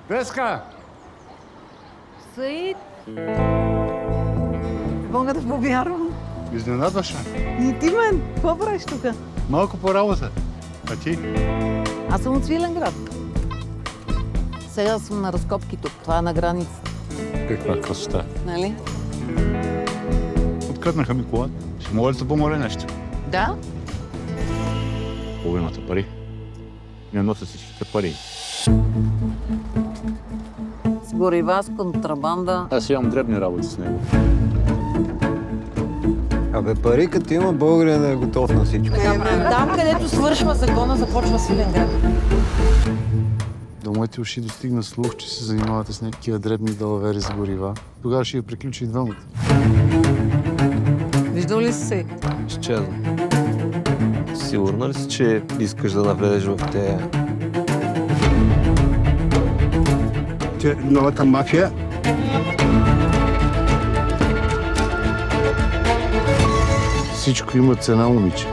Веска! Саид! Мога да повярвам. Изненадваш ме. И ти мен, какво правиш тук? Малко по работа. А ти? Аз съм от Свиленград. Сега съм на разкопки тук. Това е на границата. Каква красота. Нали? Откраднаха ми колата. Ще мога да се помоля нещо. Да? Половината пари. Не нося всичките пари. С горива, с контрабанда. Аз имам дребни работи с него. Абе, пари като има, българин е готов на всичко. Там, където свършва закона, започва Свиленград. До моите уши достигна слух, че се занимавате с някакива дребни далавери за горива. Тогава ще я приключи и двамата. Виждал ли си се? Изчезна. Сигурна ли си, че искаш да навлезеш в тея? Те новата мафия. Всичко има цена, момиче.